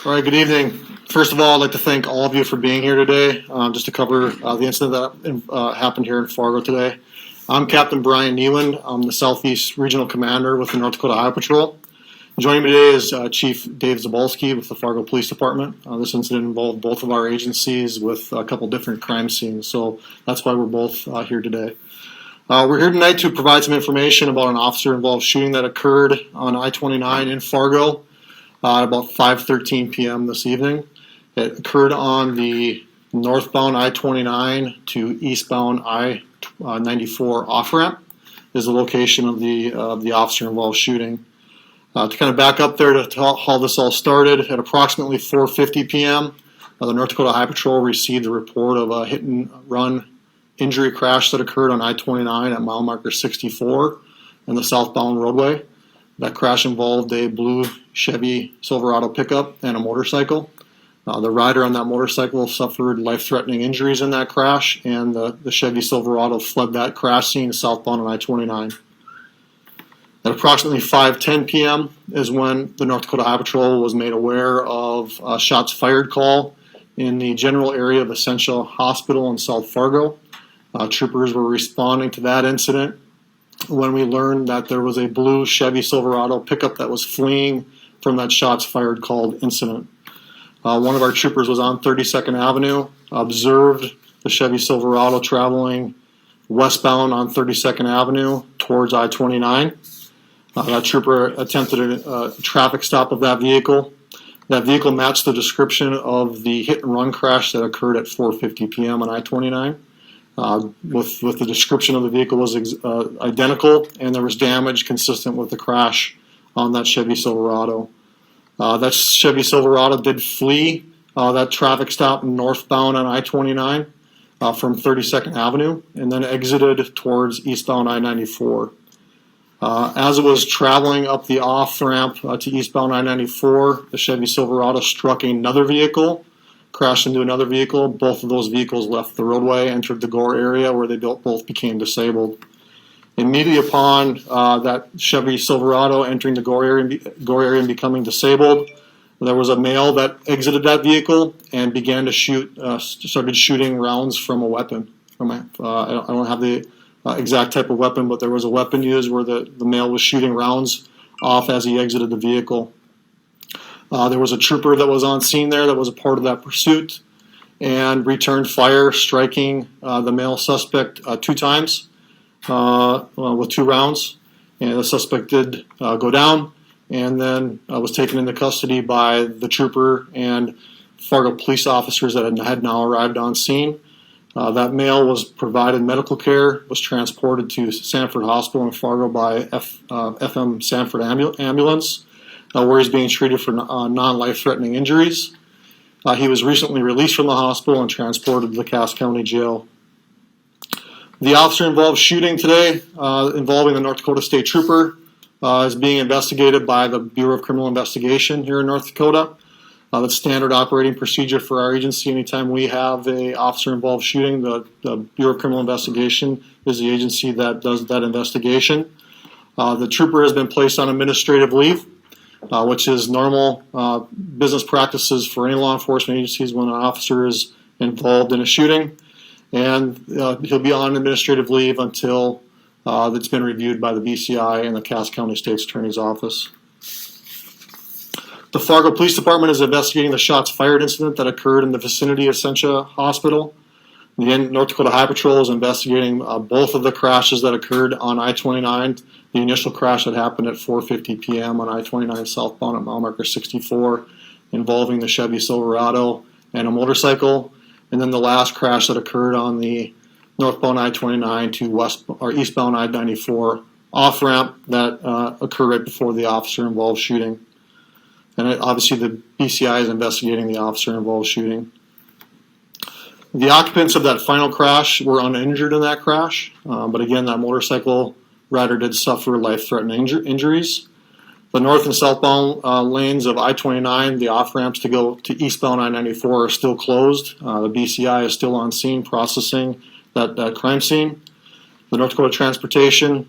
All right, good evening. First of all, I'd like to thank all of you for being here today, just to cover the incident that happened here in Fargo today. I'm Captain Brian Neeland. I'm the Southeast Regional Commander with the North Dakota Highway Patrol. Joining me today is Chief Dave Zabalski with the Fargo Police Department. This incident involved both of our agencies with a couple different crime scenes, so that's why we're both here today. We're here tonight to provide some information about an officer-involved shooting that occurred on I-29 in Fargo at about 5:13 p.m. this evening. It occurred on the northbound I-29 to eastbound I-94 off-ramp is the location of the officer-involved shooting. To kind of back up there to how this all started, at approximately 4:50 p.m., the North Dakota Highway Patrol received a report of a hit-and-run injury crash that occurred on I-29 at mile marker 64 in the southbound roadway. That crash involved a blue Chevy Silverado pickup and a motorcycle. The rider on that motorcycle suffered life-threatening injuries in that crash, and the Chevy Silverado fled that crash scene southbound on I-29. At approximately 5:10 p.m. is when the North Dakota Highway Patrol was made aware of a shots fired call in the general area of Essentia Hospital in South Fargo. Troopers were responding to that incident when we learned that there was a blue Chevy Silverado pickup that was fleeing from that shots fired call incident. One of our troopers was on 32nd Avenue, observed the Chevy Silverado traveling westbound on 32nd Avenue towards I-29. That trooper attempted a traffic stop of that vehicle. That vehicle matched the description of the hit-and-run crash that occurred at 4:50 p.m. on I-29. With the description of the vehicle was identical, and there was damage consistent with the crash on that Chevy Silverado. That Chevy Silverado did flee that traffic stop northbound on I-29 from 32nd Avenue and then exited towards eastbound I-94. As it was traveling up the off-ramp to eastbound I-94, the Chevy Silverado struck another vehicle, crashed into another vehicle. Both of those vehicles left the roadway, entered the gore area where they both became disabled. Immediately upon that Chevy Silverado entering the gore area and becoming disabled, there was a male that exited that vehicle and began to started shooting rounds from a weapon. I don't have the exact type of weapon, but there was a weapon used where the male was shooting rounds off as he exited the vehicle. There was a trooper that was on scene there that was a part of that pursuit and returned fire, striking the male suspect 2 times with 2 rounds. And the suspect did go down and then was taken into custody by the trooper and Fargo police officers that had now arrived on scene. That male was provided medical care, was transported to Sanford Hospital in Fargo by FM Sanford ambulance, where he's being treated for non-life-threatening injuries. He was recently released from the hospital and transported to the Cass County Jail. The officer-involved shooting today, involving the North Dakota State Trooper, is being investigated by the Bureau of Criminal Investigation here in North Dakota. That's standard operating procedure for our agency. Anytime we have an officer-involved shooting, the Bureau of Criminal Investigation is the agency that does that investigation. The trooper has been placed on administrative leave, which is normal business practices for any law enforcement agencies when an officer is involved in a shooting. And he'll be on administrative leave until it's been reviewed by the BCI and the Cass County State's Attorney's Office. The Fargo Police Department is investigating the shots fired incident that occurred in the vicinity of Essentia Hospital. The North Dakota Highway Patrol is investigating both of the crashes that occurred on I-29. The initial crash that happened at 4:50 p.m. on I-29 southbound at mile marker 64, involving the Chevy Silverado and a motorcycle, and then the last crash that occurred on the northbound I-29 to eastbound I-94 off-ramp that occurred right before the officer-involved shooting. And obviously the BCI is investigating the officer-involved shooting. The occupants of that final crash were uninjured in that crash, but again, that motorcycle rider did suffer life-threatening injuries. The north and southbound lanes of I-29, the off-ramps to go to eastbound I-94 are still closed. The BCI is still on scene processing that crime scene. The North Dakota Transportation,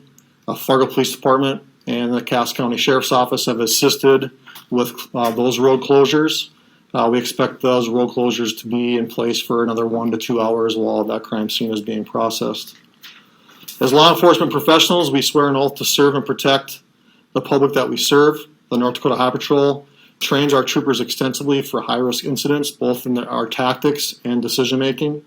Fargo Police Department, and the Cass County Sheriff's Office have assisted with those road closures. We expect those road closures to be in place for another 1 to 2 hours while that crime scene is being processed. As law enforcement professionals, we swear an oath to serve and protect the public that we serve. The North Dakota Highway Patrol trains our troopers extensively for high-risk incidents, both in our tactics and decision-making.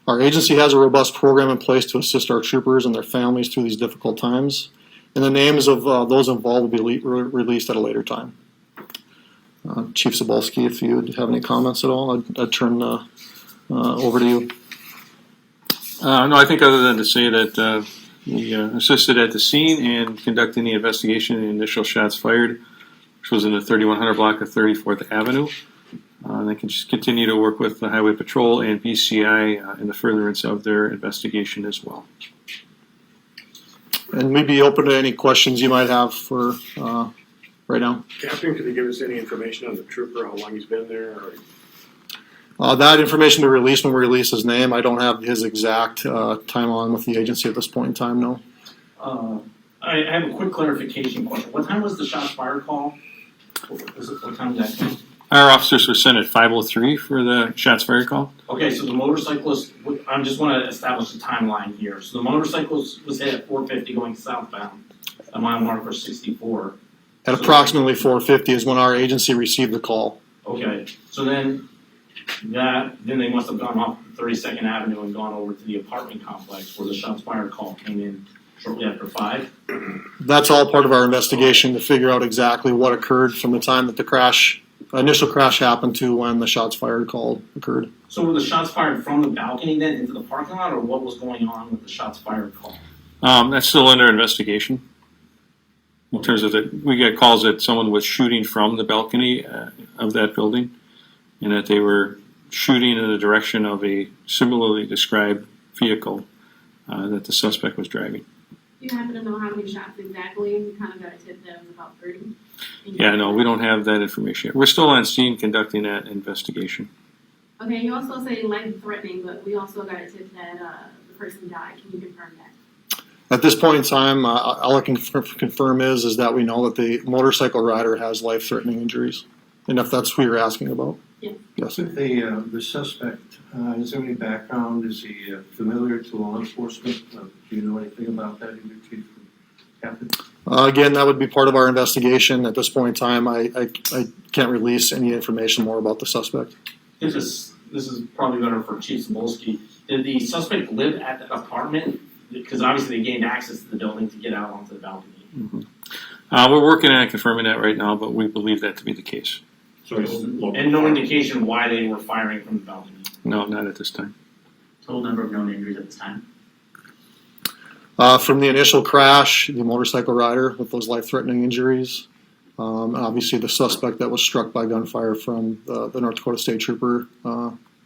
Our agency has a robust program in place to assist our troopers and their families through these difficult times, and the names of those involved will be released at a later time. Chief Cebulski, if you have any comments at all, I'd turn over to you. No, I think other than to say that we assisted at the scene and conducting the investigation and initial shots fired, which was in the 3100 block of 34th Avenue. They can just continue to work with the Highway Patrol and BCI in the furtherance of their investigation as well. And we'd be open to any questions you might have for right now. Captain, could you give us any information on the trooper, how long he's been there? That information to release when we release his name. I don't have his exact time on with the agency at this point in time, no. I have a quick clarification question. What time was the shots fired call? What time did that come? Our officers were sent at 5:03 for the shots fired call. Okay, so the motorcyclist, I just want to establish the timeline here. So the motorcyclist was hit at 450 going southbound, a mile marker 64. At approximately 4:50 is when our agency received the call. Okay, so then they must have gone off 32nd Avenue and gone over to the apartment complex where the shots fired call came in shortly after 5. That's all part of our investigation to figure out exactly what occurred from the time that the initial crash happened to when the shots fired call occurred. So were the shots fired from the balcony then into the parking lot, or what was going on with the shots fired call? That's still under investigation. In terms of we got calls that someone was shooting from the balcony of that building, and that they were shooting in the direction of a similarly described vehicle that the suspect was driving. Do you happen to know how many shots exactly? We kind of got a tip that it was about 30. Yeah, no, we don't have that information yet. We're still on scene conducting that investigation. Okay, you also say life-threatening, but we also got a tip that the person died. Can you confirm that? At this point in time, all I can confirm is that we know that the motorcycle rider has life-threatening injuries. And if that's what you're asking about? Yeah. Yes. The suspect, is there any background? Is he familiar to law enforcement? Do you know anything about that, either Chief or Captain? Again, that would be part of our investigation. At this point in time, I can't release any information more about the suspect. This is probably better for Chief Cebulski. Did the suspect live at the apartment? Because obviously they gained access to the building to get out onto the balcony. Mm-hmm. We're working on confirming that right now, but we believe that to be the case. So and no indication why they were firing from the balcony? No, not at this time. Total number of known injuries at this time? From the initial crash, the motorcycle rider with those life-threatening injuries, obviously the suspect that was struck by gunfire from the North Dakota State Trooper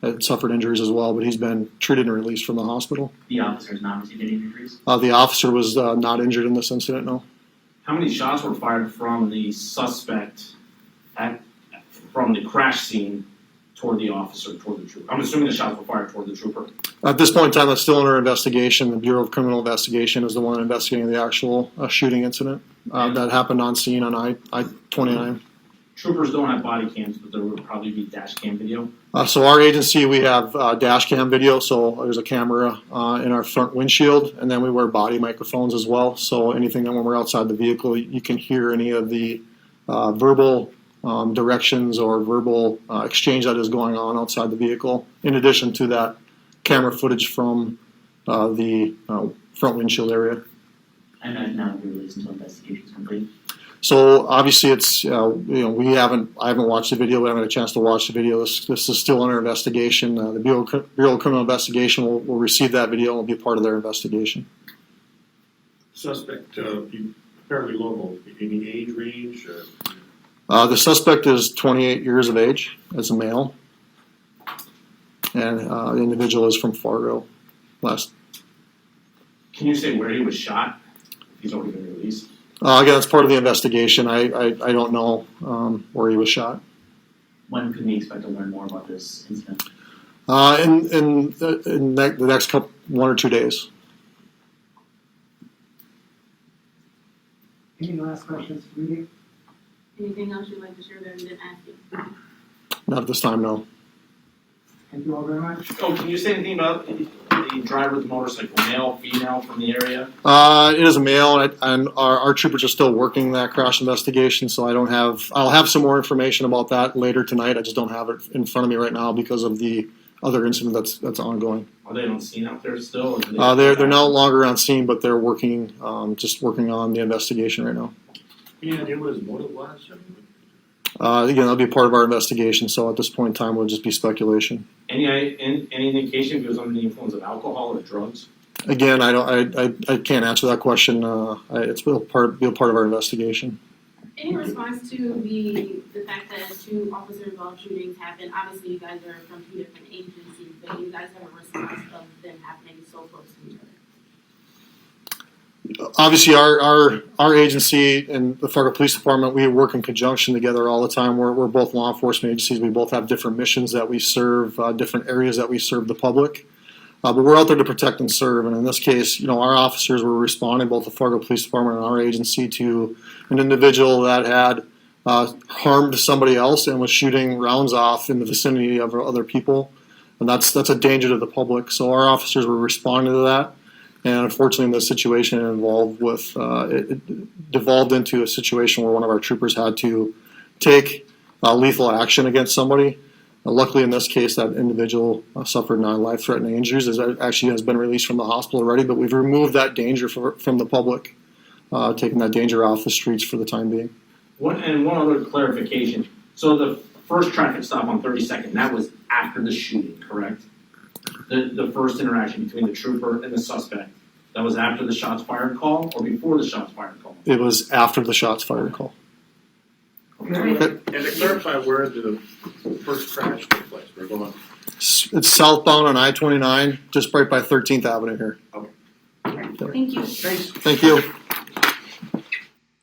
had suffered injuries as well, but he's been treated and released from the hospital. The officer has not received any injuries? The officer was not injured in this incident, no. How many shots were fired from the suspect from the crash scene toward the officer, toward the trooper? I'm assuming the shots were fired toward the trooper. At this point in time, that's still under investigation. The Bureau of Criminal Investigation is the one investigating the actual shooting incident that happened on scene on I-29. Troopers don't have body cams, but there would probably be dash cam video. So our agency, we have dash cam video, so there's a camera in our front windshield, and then we wear body microphones as well. So anything that when we're outside the vehicle, you can hear any of the verbal directions or verbal exchange that is going on outside the vehicle, in addition to that camera footage from the front windshield area. And that now be released until investigation is complete. So obviously, it's I haven't watched the video. We haven't had a chance to watch the video. This is still under investigation. The Bureau of Criminal Investigation will receive that video and will be part of their investigation. suspect fairly local? Any age range? The suspect is 28 years of age as a male, and the individual is from Fargo. Can you say where he was shot? He's already been released. Again, it's part of the investigation. I don't know where he was shot. When can we expect to learn more about this incident? In the next 1 or 2 days. Any last questions for me? Anything else you'd like to share that I didn't ask you? Not at this time, no. Thank you all very much. Oh, can you say anything about the driver of the motorcycle, male, female from the area? It is a male, and our troopers are still working that crash investigation, so I'll have some more information about that later tonight. I just don't have it in front of me right now because of the other incident that's ongoing. Are they on scene out there still? Or do they- They're no longer on scene, but they're working, just working on the investigation right now. Any idea what his motive was? Again, that'll be part of our investigation, so at this point in time, it'll just be speculation. Any indication if he was under the influence of alcohol or drugs? Again, I can't answer that question. It's will be a part of our investigation. Any response to the fact that 2 officer-involved shootings happened? Obviously, you guys are from 2 different agencies, but you guys have a response of them happening so close to each other. Obviously, our agency and the Fargo Police Department, we work in conjunction together all the time. We're both law enforcement agencies. We both have different missions that we serve, different areas that we serve the public. But we're out there to protect and serve. And in this case, our officers were responding, both the Fargo Police Department and our agency, to an individual that had harmed somebody else and was shooting rounds off in the vicinity of other people. And that's a danger to the public. So our officers were responding to that. And unfortunately, in this situation, it devolved into a situation where one of our troopers had to take lethal action against somebody. Luckily, in this case, that individual suffered 9 life-threatening injuries. Actually has been released from the hospital already, but we've removed that danger from the public, taking that danger off the streets for the time being. One other clarification. So the first traffic stop on 32nd, that was after the shooting, correct? The first interaction between the trooper and the suspect, that was after the shots fired call or before the shots fired call? It was after the shots fired call. And to clarify where the first crash took place, we're going. It's southbound on I-29, just right by 13th Avenue here. Thank you. Thanks. Thank you.